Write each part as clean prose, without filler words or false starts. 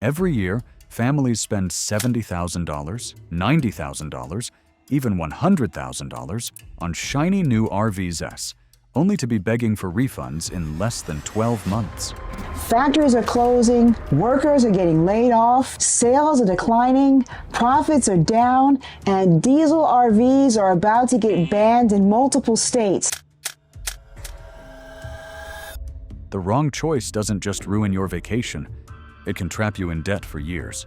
Every year, families spend $70,000, $90,000, even $100,000 on shiny new RVs, only to be begging for refunds in less than 12 months. Factories are closing, workers are getting laid off, sales are declining, profits are down, and diesel RVs are about to get banned in multiple states. The wrong choice doesn't just ruin your vacation, it can trap you in debt for years.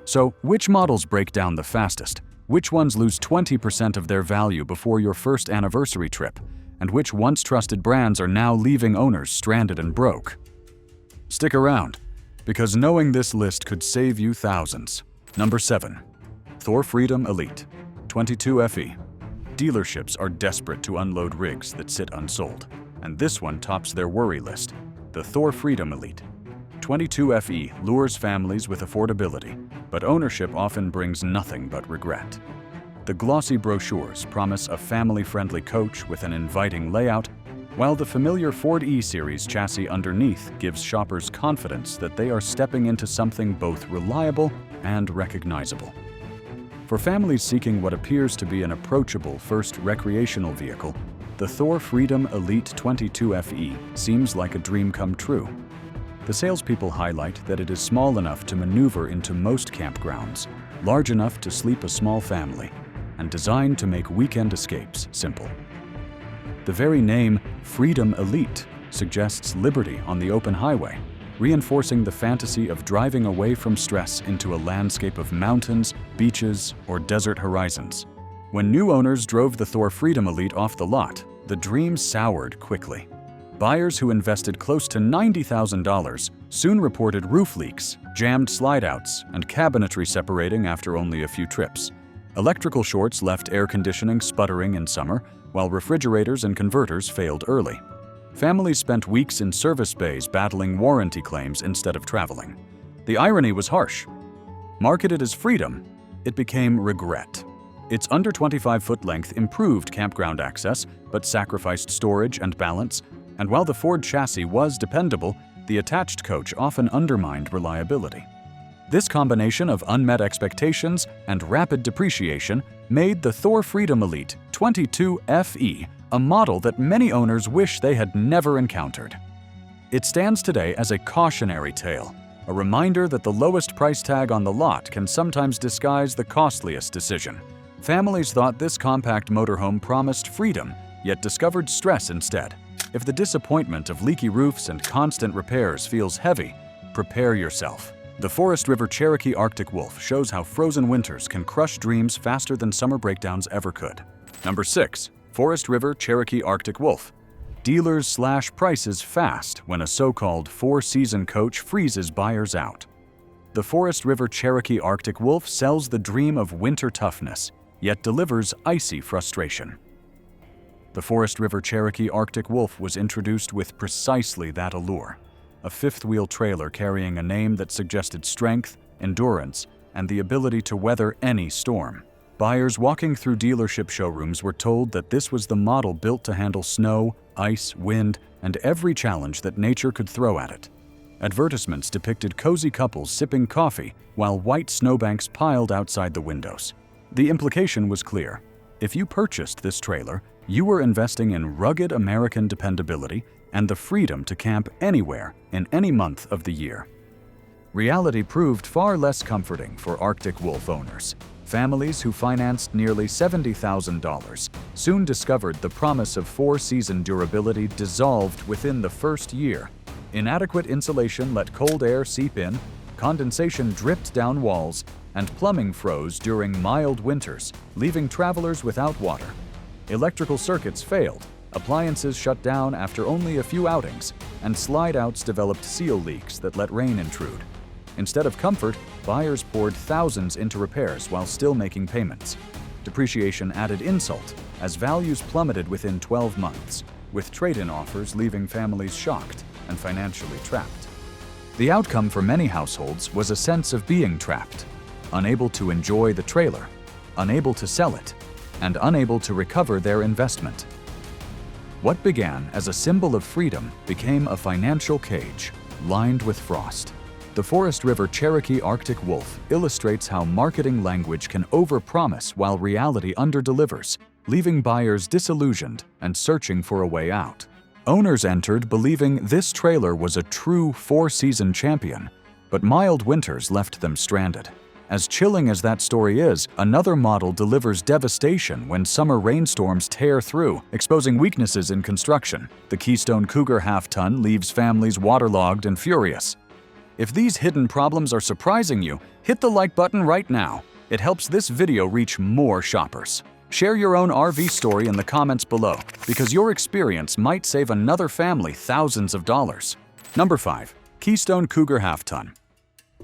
So, which models break down the fastest? Which ones lose 20% of their value before your first anniversary trip? And which once trusted brands are now leaving owners stranded and broke? Stick around, because knowing this list could save you thousands. Number 7. Thor Freedom Elite 22 FE. Dealerships are desperate to unload rigs that sit unsold, and this one tops their worry list. The Thor Freedom Elite 22 FE lures families with affordability, but ownership often brings nothing but regret. The glossy brochures promise a family-friendly coach with an inviting layout, while the familiar Ford E-Series chassis underneath gives shoppers confidence that they are stepping into something both reliable and recognizable. For families seeking what appears to be an approachable first recreational vehicle, the Thor Freedom Elite 22 FE seems like a dream come true. The salespeople highlight that it is small enough to maneuver into most campgrounds, large enough to sleep a small family, and designed to make weekend escapes simple. The very name, Freedom Elite, suggests liberty on the open highway, reinforcing the fantasy of driving away from stress into a landscape of mountains, beaches, or desert horizons. When new owners drove the Thor Freedom Elite off the lot, the dream soured quickly. Buyers who invested close to $90,000 soon reported roof leaks, jammed slide-outs, and cabinetry separating after only a few trips. Electrical shorts left air conditioning sputtering in summer, while refrigerators and converters failed early. Families spent weeks in service bays battling warranty claims instead of traveling. The irony was harsh. Marketed as freedom, it became regret. Its under 25-foot length improved campground access, but sacrificed storage and balance, and while the Ford chassis was dependable, the attached coach often undermined reliability. This combination of unmet expectations and rapid depreciation made the Thor Freedom Elite 22 FE a model that many owners wish they had never encountered. It stands today as a cautionary tale, a reminder that the lowest price tag on the lot can sometimes disguise the costliest decision. Families thought this compact motorhome promised freedom, yet discovered stress instead. If the disappointment of leaky roofs and constant repairs feels heavy, prepare yourself. The Forest River Cherokee Arctic Wolf shows how frozen winters can crush dreams faster than summer breakdowns ever could. Number 6. Forest River Cherokee Arctic Wolf. Dealers slash prices fast when a so-called four-season coach freezes buyers out. The Forest River Cherokee Arctic Wolf sells the dream of winter toughness, yet delivers icy frustration. The Forest River Cherokee Arctic Wolf was introduced with precisely that allure, a fifth-wheel trailer carrying a name that suggested strength, endurance, and the ability to weather any storm. Buyers walking through dealership showrooms were told that this was the model built to handle snow, ice, wind, and every challenge that nature could throw at it. Advertisements depicted cozy couples sipping coffee while white snowbanks piled outside the windows. The implication was clear. If you purchased this trailer, you were investing in rugged American dependability and the freedom to camp anywhere in any month of the year. Reality proved far less comforting for Arctic Wolf owners. Families who financed nearly $70,000 soon discovered the promise of four-season durability dissolved within the first year. Inadequate insulation let cold air seep in, condensation dripped down walls, and plumbing froze during mild winters, leaving travelers without water. Electrical circuits failed, appliances shut down after only a few outings, and slide-outs developed seal leaks that let rain intrude. Instead of comfort, buyers poured thousands into repairs while still making payments. Depreciation added insult, as values plummeted within 12 months, with trade-in offers leaving families shocked and financially trapped. The outcome for many households was a sense of being trapped, unable to enjoy the trailer, unable to sell it, and unable to recover their investment. What began as a symbol of freedom became a financial cage lined with frost. The Forest River Cherokee Arctic Wolf illustrates how marketing language can overpromise while reality underdelivers, leaving buyers disillusioned and searching for a way out. Owners entered believing this trailer was a true four-season champion, but mild winters left them stranded. As chilling as that story is, another model delivers devastation when summer rainstorms tear through, exposing weaknesses in construction. The Keystone Cougar half-ton leaves families waterlogged and furious. If these hidden problems are surprising you, hit the like button right now. It helps this video reach more shoppers. Share your own RV story in the comments below, because your experience might save another family thousands of dollars. Number 5. Keystone Cougar Half-Ton.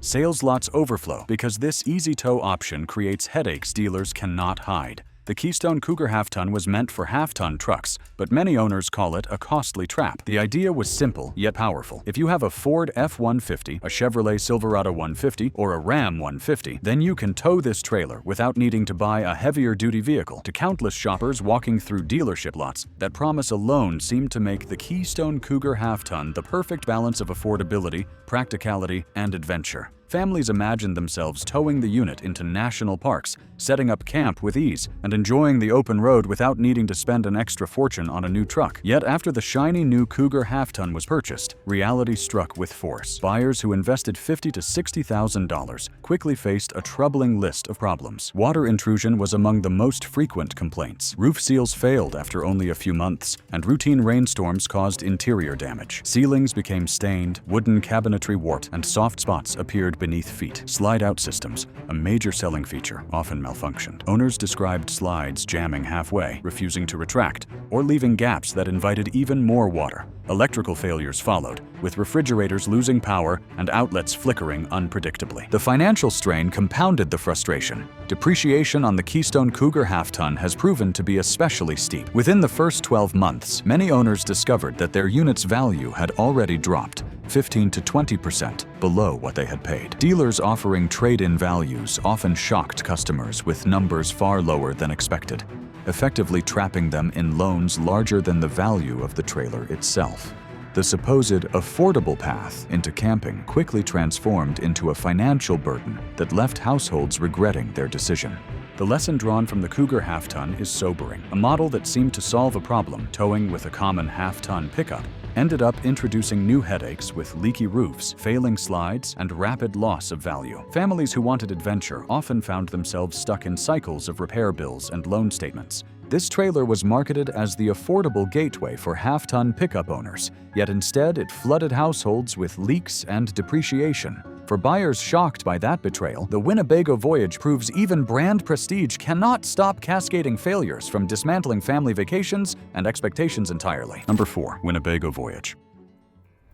Sales lots overflow because this easy tow option creates headaches dealers cannot hide. The Keystone Cougar half-ton was meant for half-ton trucks, but many owners call it a costly trap. The idea was simple yet powerful. If you have a Ford F-150, a Chevrolet Silverado 150, or a Ram 150, then you can tow this trailer without needing to buy a heavier-duty vehicle. To countless shoppers walking through dealership lots, that promise alone seemed to make the Keystone Cougar half-ton the perfect balance of affordability, practicality, and adventure. Families imagined themselves towing the unit into national parks, setting up camp with ease, and enjoying the open road without needing to spend an extra fortune on a new truck. Yet after the shiny new Cougar half-ton was purchased, reality struck with force. Buyers who invested $50,000 to $60,000 quickly faced a troubling list of problems. Water intrusion was among the most frequent complaints. Roof seals failed after only a few months, and routine rainstorms caused interior damage. Ceilings became stained, wooden cabinetry warped, and soft spots appeared beneath feet. Slide-out systems, a major selling feature, often malfunctioned. Owners described slides jamming halfway, refusing to retract, or leaving gaps that invited even more water. Electrical failures followed, with refrigerators losing power and outlets flickering unpredictably. The financial strain compounded the frustration. Depreciation on the Keystone Cougar half-ton has proven to be especially steep. Within the first 12 months, many owners discovered that their unit's value had already dropped 15% to 20% below what they had paid. Dealers offering trade-in values often shocked customers with numbers far lower than expected, effectively trapping them in loans larger than the value of the trailer itself. The supposed affordable path into camping quickly transformed into a financial burden that left households regretting their decision. The lesson drawn from the Cougar half-ton is sobering. A model that seemed to solve a problem, towing with a common half-ton pickup, ended up introducing new headaches with leaky roofs, failing slides, and rapid loss of value. Families who wanted adventure often found themselves stuck in cycles of repair bills and loan statements. This trailer was marketed as the affordable gateway for half-ton pickup owners, yet instead it flooded households with leaks and depreciation. For buyers shocked by that betrayal, the Winnebago Voyage proves even brand prestige cannot stop cascading failures from dismantling family vacations and expectations entirely. Number 4. Winnebago Voyage.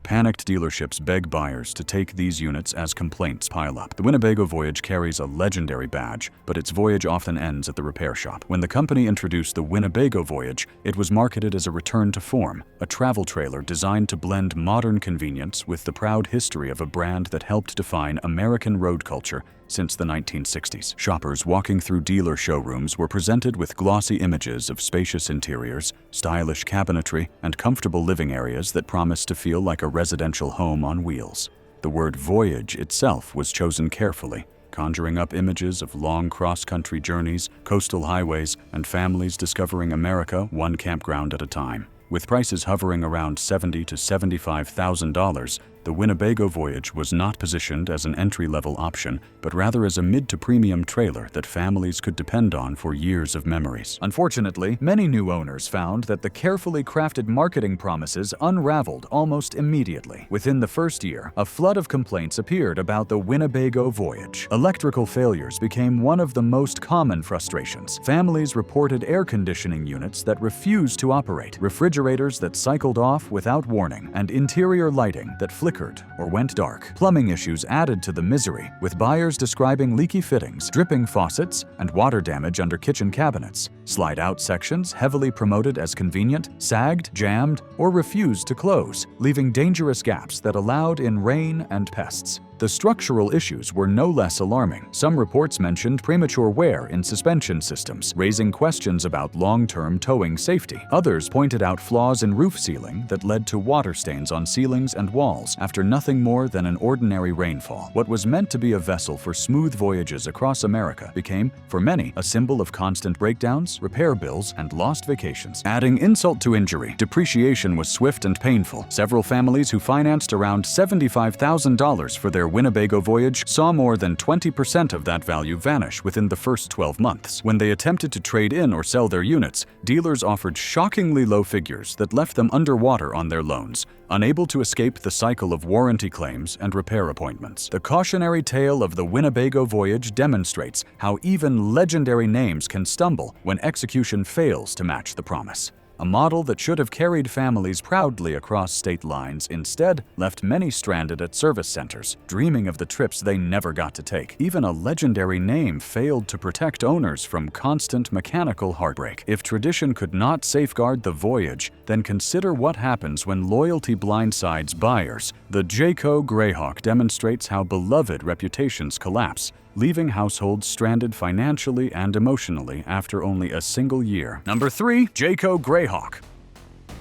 Panicked dealerships beg buyers to take these units as complaints pile up. The Winnebago Voyage carries a legendary badge, but its voyage often ends at the repair shop. When the company introduced the Winnebago Voyage, it was marketed as a return to form, a travel trailer designed to blend modern convenience with the proud history of a brand that helped define American road culture since the 1960s. Shoppers walking through dealer showrooms were presented with glossy images of spacious interiors, stylish cabinetry, and comfortable living areas that promised to feel like a residential home on wheels. The word voyage itself was chosen carefully, conjuring up images of long cross-country journeys, coastal highways, and families discovering America one campground at a time. With prices hovering around $70,000 to $75,000, the Winnebago Voyage was not positioned as an entry-level option, but rather as a mid-to-premium trailer that families could depend on for years of memories. Unfortunately, many new owners found that the carefully crafted marketing promises unraveled almost immediately. Within the first year, a flood of complaints appeared about the Winnebago Voyage. Electrical failures became one of the most common frustrations. Families reported air conditioning units that refused to operate, refrigerators that cycled off without warning, and interior lighting that flickered or went dark. Plumbing issues added to the misery, with buyers describing leaky fittings, dripping faucets, and water damage under kitchen cabinets. Slide-out sections, heavily promoted as convenient, sagged, jammed, or refused to close, leaving dangerous gaps that allowed in rain and pests. The structural issues were no less alarming. Some reports mentioned premature wear in suspension systems, raising questions about long-term towing safety. Others pointed out flaws in roof sealing that led to water stains on ceilings and walls after nothing more than an ordinary rainfall. What was meant to be a vessel for smooth voyages across America became, for many, a symbol of constant breakdowns, repair bills, and lost vacations. Adding insult to injury, depreciation was swift and painful. Several families who financed around $75,000 for their Winnebago Voyage saw more than 20% of that value vanish within the first 12 months. When they attempted to trade in or sell their units, dealers offered shockingly low figures that left them underwater on their loans, unable to escape the cycle of warranty claims and repair appointments. The cautionary tale of the Winnebago Voyage demonstrates how even legendary names can stumble when execution fails to match the promise. A model that should have carried families proudly across state lines instead left many stranded at service centers, dreaming of the trips they never got to take. Even a legendary name failed to protect owners from constant mechanical heartbreak. If tradition could not safeguard the Voyage, then consider what happens when loyalty blindsides buyers. The Jayco Greyhawk demonstrates how beloved reputations collapse, leaving households stranded financially and emotionally after only a single year. Number 3. Jayco Greyhawk.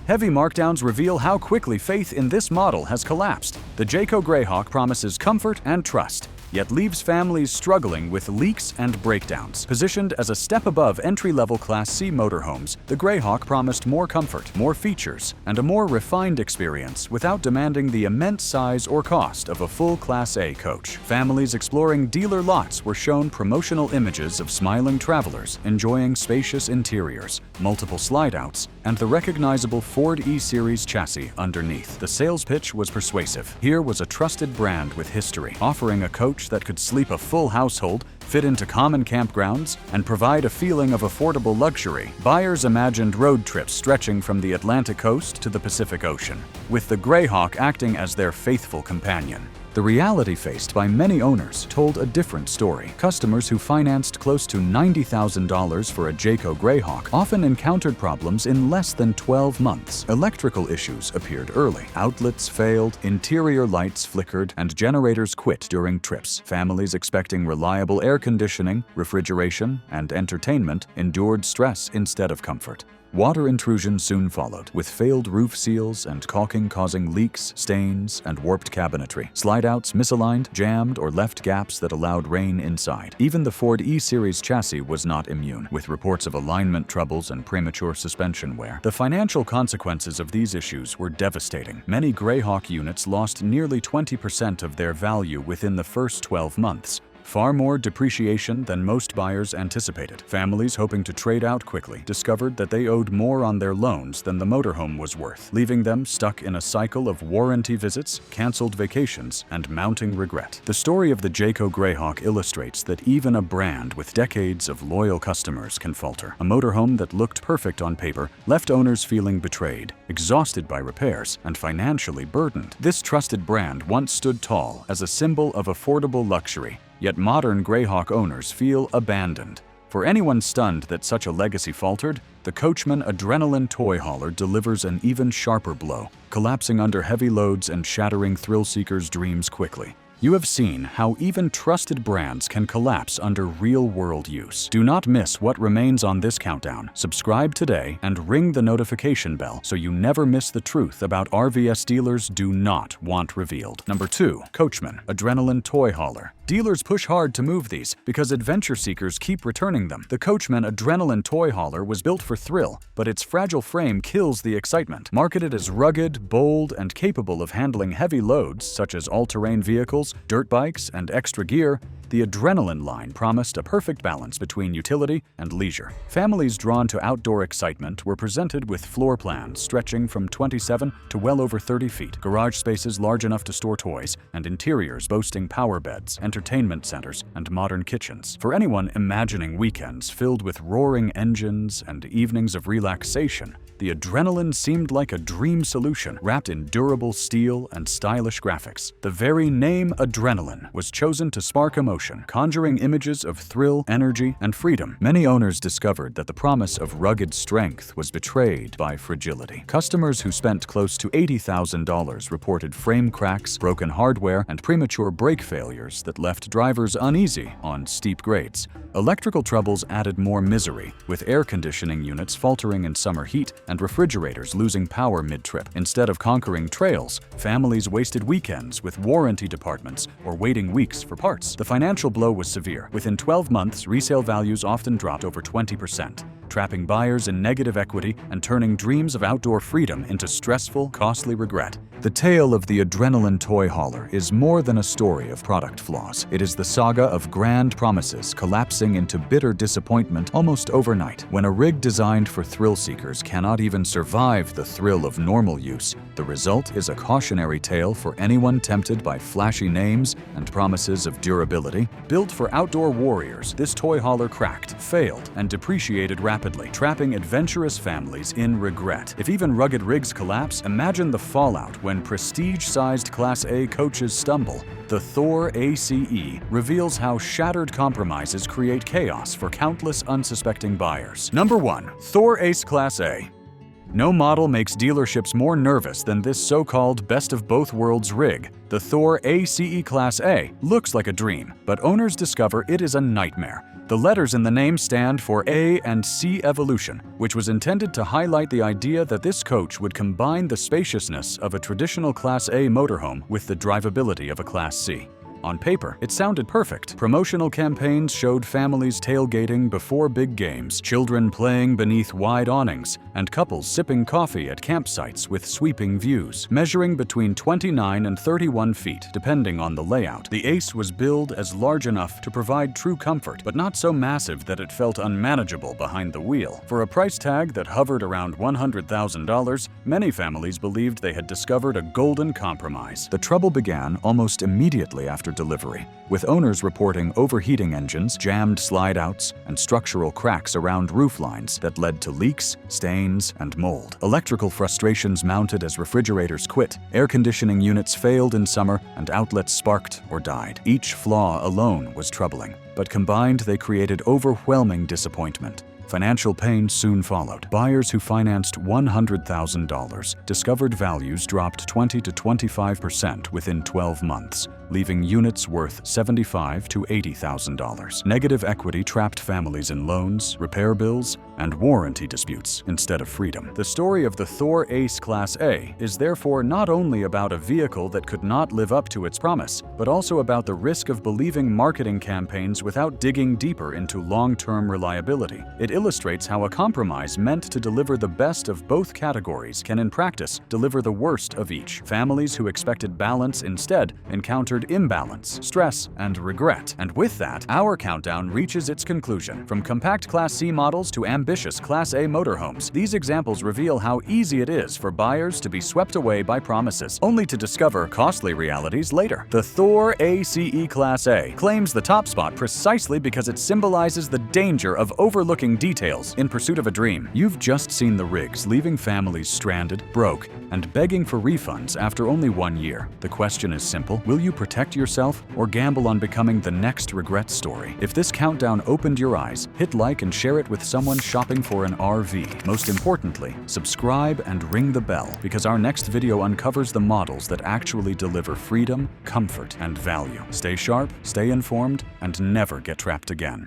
Heavy markdowns reveal how quickly faith in this model has collapsed. The Jayco Greyhawk promises comfort and trust, yet leaves families struggling with leaks and breakdowns. Positioned as a step above entry-level Class C motorhomes, the Greyhawk promised more comfort, more features, and a more refined experience without demanding the immense size or cost of a full Class A coach. Families exploring dealer lots were shown promotional images of smiling travelers enjoying spacious interiors, multiple slide-outs, and the recognizable Ford E-Series chassis underneath. The sales pitch was persuasive. Here was a trusted brand with history, offering a coach that could sleep a full household, fit into common campgrounds, and provide a feeling of affordable luxury. Buyers imagined road trips stretching from the Atlantic coast to the Pacific Ocean, with the Greyhawk acting as their faithful companion. The reality faced by many owners told a different story. Customers who financed close to $90,000 for a Jayco Greyhawk often encountered problems in less than 12 months. Electrical issues appeared early. Outlets failed, interior lights flickered, and generators quit during trips. Families expecting reliable air conditioning, refrigeration, and entertainment endured stress instead of comfort. Water intrusion soon followed, with failed roof seals and caulking causing leaks, stains, and warped cabinetry. Slide-outs misaligned, jammed, or left gaps that allowed rain inside. Even the Ford E-Series chassis was not immune, with reports of alignment troubles and premature suspension wear. The financial consequences of these issues were devastating. Many Greyhawk units lost nearly 20% of their value within the first 12 months. Far more depreciation than most buyers anticipated. Families hoping to trade out quickly discovered that they owed more on their loans than the motorhome was worth, leaving them stuck in a cycle of warranty visits, canceled vacations, and mounting regret. The story of the Jayco Greyhawk illustrates that even a brand with decades of loyal customers can falter. A motorhome that looked perfect on paper left owners feeling betrayed, exhausted by repairs, and financially burdened. This trusted brand once stood tall as a symbol of affordable luxury. Yet modern Greyhawk owners feel abandoned. For anyone stunned that such a legacy faltered, the Coachman Adrenaline toy hauler delivers an even sharper blow, collapsing under heavy loads and shattering thrill seekers' dreams quickly. You have seen how even trusted brands can collapse under real-world use. Do not miss what remains on this countdown. Subscribe today and ring the notification bell so you never miss the truth about RVS dealers do not want revealed. Number 2. Coachman Adrenaline Toy Hauler. Dealers push hard to move these because adventure seekers keep returning them. The Coachman Adrenaline Toy Hauler was built for thrill, but its fragile frame kills the excitement. Marketed as rugged, bold, and capable of handling heavy loads such as all-terrain vehicles, dirt bikes, and extra gear, the Adrenaline line promised a perfect balance between utility and leisure. Families drawn to outdoor excitement were presented with floor plans stretching from 27 to well over 30 feet, garage spaces large enough to store toys, and interiors boasting power beds, entertainment centers, and modern kitchens. For anyone imagining weekends filled with roaring engines and evenings of relaxation, the Adrenaline seemed like a dream solution wrapped in durable steel and stylish graphics. The very name Adrenaline was chosen to spark emotion, conjuring images of thrill, energy, and freedom. Many owners discovered that the promise of rugged strength was betrayed by fragility. Customers who spent close to $80,000 reported frame cracks, broken hardware, and premature brake failures that left drivers uneasy on steep grades. Electrical troubles added more misery, with air conditioning units faltering in summer heat and refrigerators losing power mid-trip. Instead of conquering trails, families wasted weekends with warranty departments or waiting weeks for parts. The financial blow was severe. Within 12 months, resale values often dropped over 20%, trapping buyers in negative equity and turning dreams of outdoor freedom into stressful, costly regret. The tale of the Adrenaline toy hauler is more than a story of product flaws. It is the saga of grand promises collapsing into bitter disappointment almost overnight. When a rig designed for thrill seekers cannot even survive the thrill of normal use, the result is a cautionary tale for anyone tempted by flashy names and promises of durability. Built for outdoor warriors, this toy hauler cracked, failed, and depreciated rapidly, trapping adventurous families in regret. If even rugged rigs collapse, imagine the fallout when prestige-sized Class A coaches stumble. The Thor Ace reveals how shattered compromises create chaos for countless unsuspecting buyers. Number 1. Thor Ace Class A. No model makes dealerships more nervous than this so-called best of both worlds rig. The Thor Ace Class A looks like a dream, but owners discover it is a nightmare. The letters in the name stand for A and C Evolution, which was intended to highlight the idea that this coach would combine the spaciousness of a traditional Class A motorhome with the drivability of a Class C. On paper, it sounded perfect. Promotional campaigns showed families tailgating before big games, children playing beneath wide awnings, and couples sipping coffee at campsites with sweeping views. Measuring between 29 and 31 feet, depending on the layout, the Ace was billed as large enough to provide true comfort, but not so massive that it felt unmanageable behind the wheel. For a price tag that hovered around $100,000, many families believed they had discovered a golden compromise. The trouble began almost immediately after delivery, with owners reporting overheating engines, jammed slide-outs, and structural cracks around roof lines that led to leaks, stains, and mold. Electrical frustrations mounted as refrigerators quit, air conditioning units failed in summer, and outlets sparked or died. Each flaw alone was troubling, but combined they created overwhelming disappointment. Financial pain soon followed. Buyers who financed $100,000 discovered values dropped 20 to 25% within 12 months, leaving units worth $75,000 to $80,000. Negative equity trapped families in loans, repair bills, and warranty disputes instead of freedom. The story of the Thor Ace Class A is therefore not only about a vehicle that could not live up to its promise, but also about the risk of believing marketing campaigns without digging deeper into long-term reliability. It illustrates how a compromise meant to deliver the best of both categories can in practice deliver the worst of each. Families who expected balance instead encountered imbalance, stress, and regret. And with that, our countdown reaches its conclusion. From compact Class C models to ambitious Class A motorhomes, these examples reveal how easy it is for buyers to be swept away by promises, only to discover costly realities later. The Thor Ace Class A claims the top spot precisely because it symbolizes the danger of overlooking details in pursuit of a dream. You've just seen the rigs leaving families stranded, broke, and begging for refunds after only 1 year. The question is simple: will you protect yourself or gamble on becoming the next regret story? If this countdown opened your eyes, hit like and share it with someone shopping for an RV. Most importantly, subscribe and ring the bell, because our next video uncovers the models that actually deliver freedom, comfort, and value. Stay sharp, stay informed, and never get trapped again.